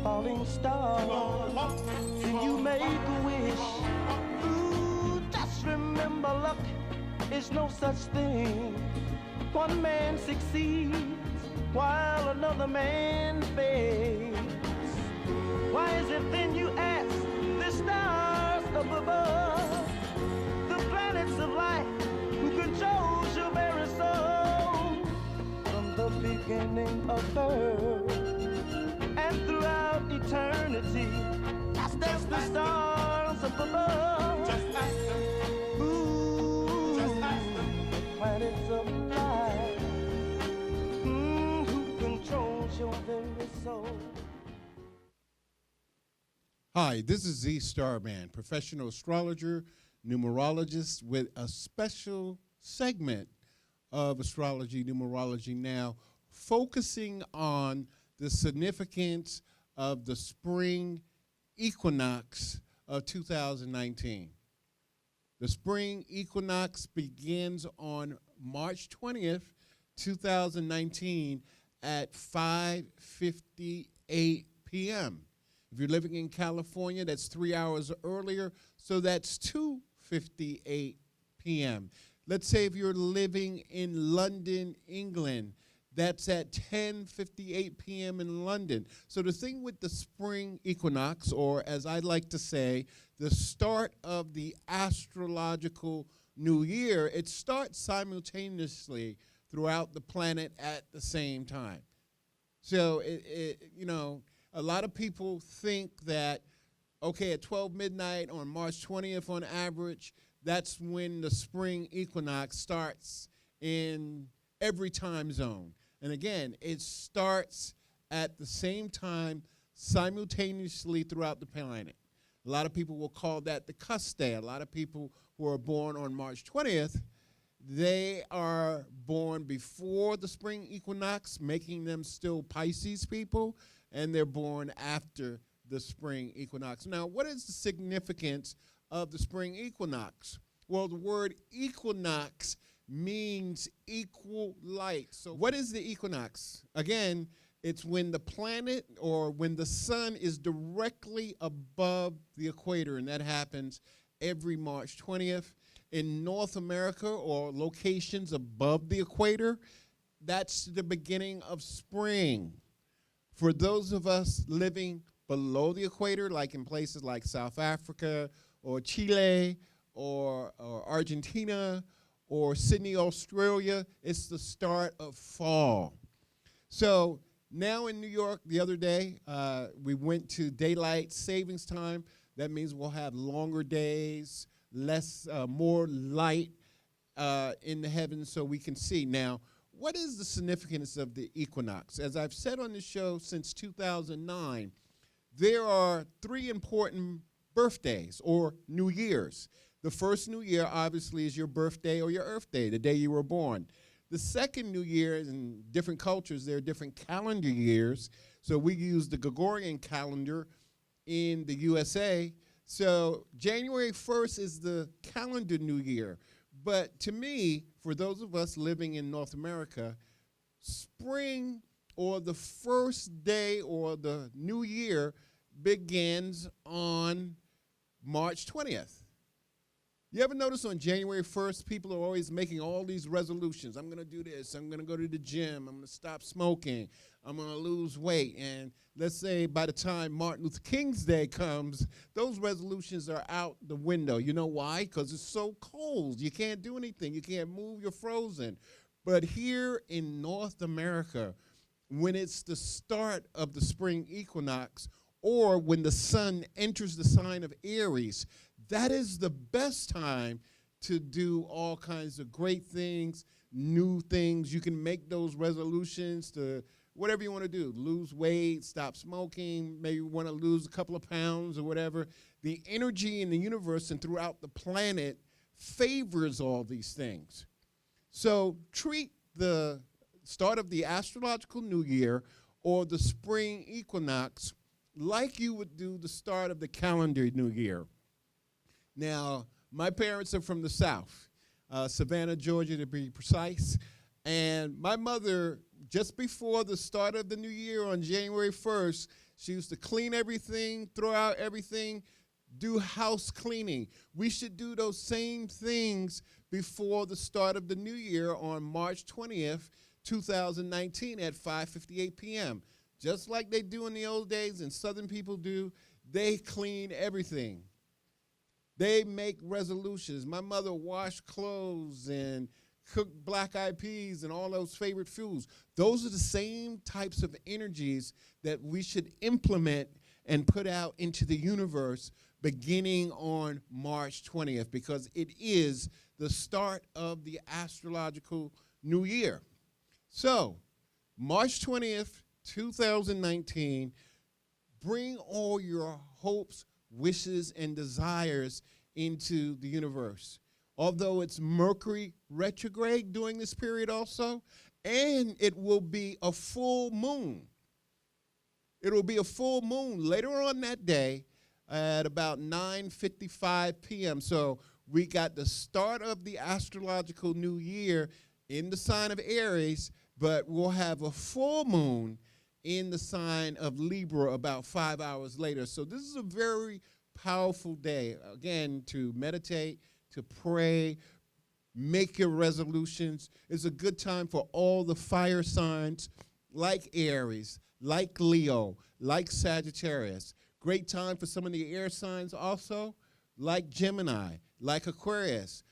falling star, then you make a wish. Ooh, just remember, luck is no such thing. One man succeeds while another man fails. Why is it then, you ask, the stars up above, the planets of light, who controls your very soul? From the beginning of birth and throughout eternity, that's the stars up above. Just ask them. Ooh, Just ask them. the planets of light, who controls your very soul? Hi, this is Z Starman, professional astrologer, numerologist, with a special segment of Astrology Numerology now, focusing on the significance of the spring equinox of 2019. The spring equinox begins on March 20th, 2019 at 5:58 p.m. If you're living in California, that's 3 hours earlier, so that's 2:58 p.m. Let's say if you're living in London, England, that's at 10:58 p.m. in London. So the thing with the spring equinox, or as I like to say, the start of the astrological new year, it starts simultaneously throughout the planet at the same time. So, a lot of people think that, okay, at 12 midnight on March 20th on average, that's when the spring equinox starts in every time zone. And again, it starts at the same time simultaneously throughout the planet. A lot of people will call that the cusp day. A lot of people who are born on March 20th, they are born before the spring equinox, making them still Pisces people, and they're born after the spring equinox. Now, what is the significance of the spring equinox? Well, the word equinox means equal light. So what is the equinox? Again, it's when the planet or when the sun is directly above the equator, and that happens every March 20th. In North America or locations above the equator, that's the beginning of spring. For those of us living below the equator, like in places like South Africa or Chile or Argentina or Sydney, Australia, it's the start of fall. So now in New York, the other day, we went to daylight savings time. That means we'll have longer days, more light in the heavens so we can see. Now, what is the significance of the equinox? As I've said on this show since 2009, there are 3 important birthdays or New Years. The first New Year, obviously, is your birthday or your Earth Day, the day you were born. The second New Year, in different cultures, there are different calendar years. So we use the Gregorian calendar in the USA. So January 1st is the calendar New Year. But to me, for those of us living in North America, spring or the first day or the new year begins on March 20th. You ever notice on January 1st, people are always making all these resolutions. I'm going to do this. I'm going to go to the gym. I'm going to stop smoking. I'm going to lose weight. And let's say by the time Martin Luther King's Day comes, those resolutions are out the window. You know why? Because it's so cold. You can't do anything. You can't move. You're frozen. But here in North America, when it's the start of the spring equinox, or when the sun enters the sign of Aries, that is the best time to do all kinds of great things, new things. You can make those resolutions to whatever you want to do. Lose weight, stop smoking, maybe you want to lose a couple of pounds or whatever. The energy in the universe and throughout the planet favors all these things. So treat the start of the astrological new year or the spring equinox like you would do the start of the calendar new year. Now, my parents are from the South, Savannah, Georgia, to be precise, And my mother, just before the start of the new year on January 1st, she used to clean everything, throw out everything, do house cleaning. We should do those same things before the start of the new year on March 20th, 2019 at 5:58 p.m. Just like they do in the old days and Southern people do, they clean everything. They make resolutions. My mother washed clothes and cooked black-eyed peas and all those favorite foods. Those are the same types of energies that we should implement and put out into the universe beginning on March 20th, because it is the start of the astrological new year. So, March 20th, 2019, bring all your hopes, wishes, and desires into the universe. Although it's Mercury retrograde during this period also, and it will be a full moon. It will be a full moon later on that day at about 9:55 p.m. So we got the start of the astrological new year in the sign of Aries, but we'll have a full moon in the sign of Libra about 5 hours later. So this is a very powerful day, again, to meditate, to pray, make your resolutions. It's a good time for all the fire signs like Aries, like Leo, like Sagittarius. Great time for some of the air signs also, like Gemini, like Aquarius.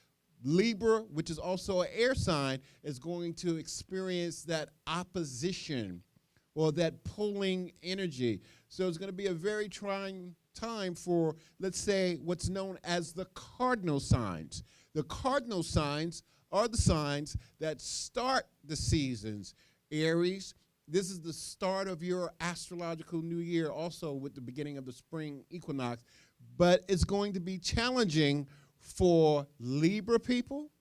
Libra, which is also an air sign, is going to experience that opposition or that pulling energy. So it's going to be a very trying time for, let's say, what's known as the cardinal signs. The cardinal signs are the signs that start the seasons. Aries, this is the start of your astrological new year, also with the beginning of the spring equinox, but it's going to be challenging for Libra people,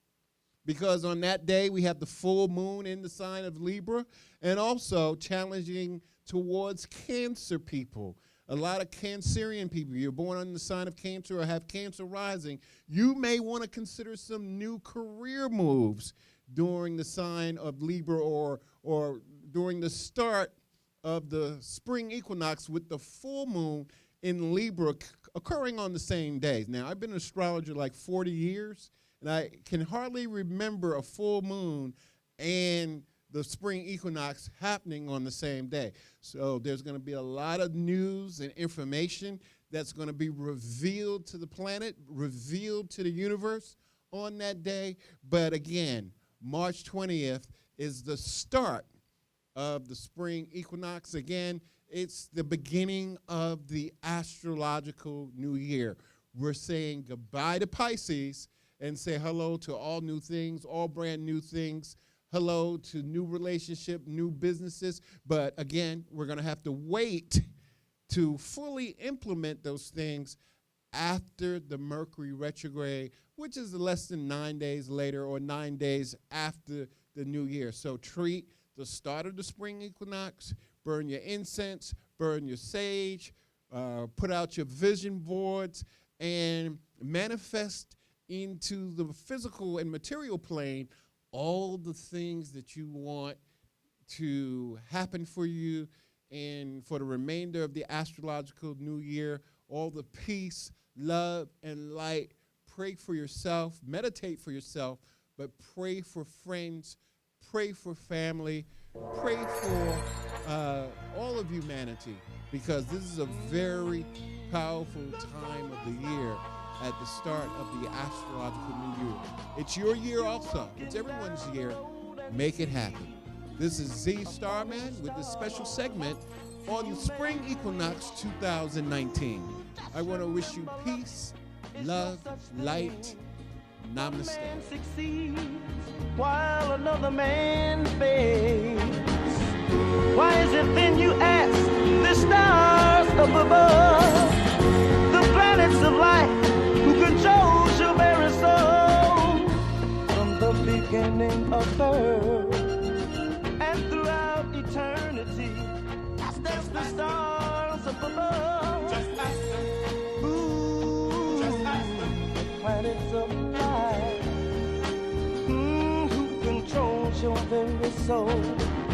because on that day we have the full moon in the sign of Libra, and also challenging towards Cancer people. A lot of Cancerian people, you're born on the sign of Cancer or have Cancer rising, you may want to consider some new career moves during the sign of Libra or during the start of the spring equinox with the full moon in Libra occurring on the same days. Now, I've been an astrologer like 40 years, and I can hardly remember a full moon and the spring equinox happening on the same day. So there's going to be a lot of news and information that's going to be revealed to the planet, revealed to the universe on that day. But again, March 20th is the start of the spring equinox. Again, it's the beginning of the astrological new year. We're saying goodbye to Pisces and say hello to all new things, all brand new things. Hello to new relationship, new businesses. But again, we're going to have to wait to fully implement those things after the Mercury retrograde, which is less than 9 days later or 9 days after the new year. So treat the start of the spring equinox, burn your incense, burn your sage, put out your vision boards, and manifest into the physical and material plane all the things that you want to happen for you and for the remainder of the astrological new year, all the peace, love, and light. Pray for yourself, meditate for yourself, but pray for friends, pray for family, pray for all of humanity, because this is a very powerful time of the year at the start of the astrological new year. It's your year also. It's everyone's year. Make it happen. This is Z Starman with this special segment on the Spring Equinox 2019. I want to wish you peace, love, light. Namaste. One man succeeds while another man fails. Why is it then, you ask, the stars up above, the planets of light, who controls your very soul, from the beginning of birth and throughout eternity? That's the stars up above. Just ask them. Ooh, Just ask them. the planets of light, who controls your very soul.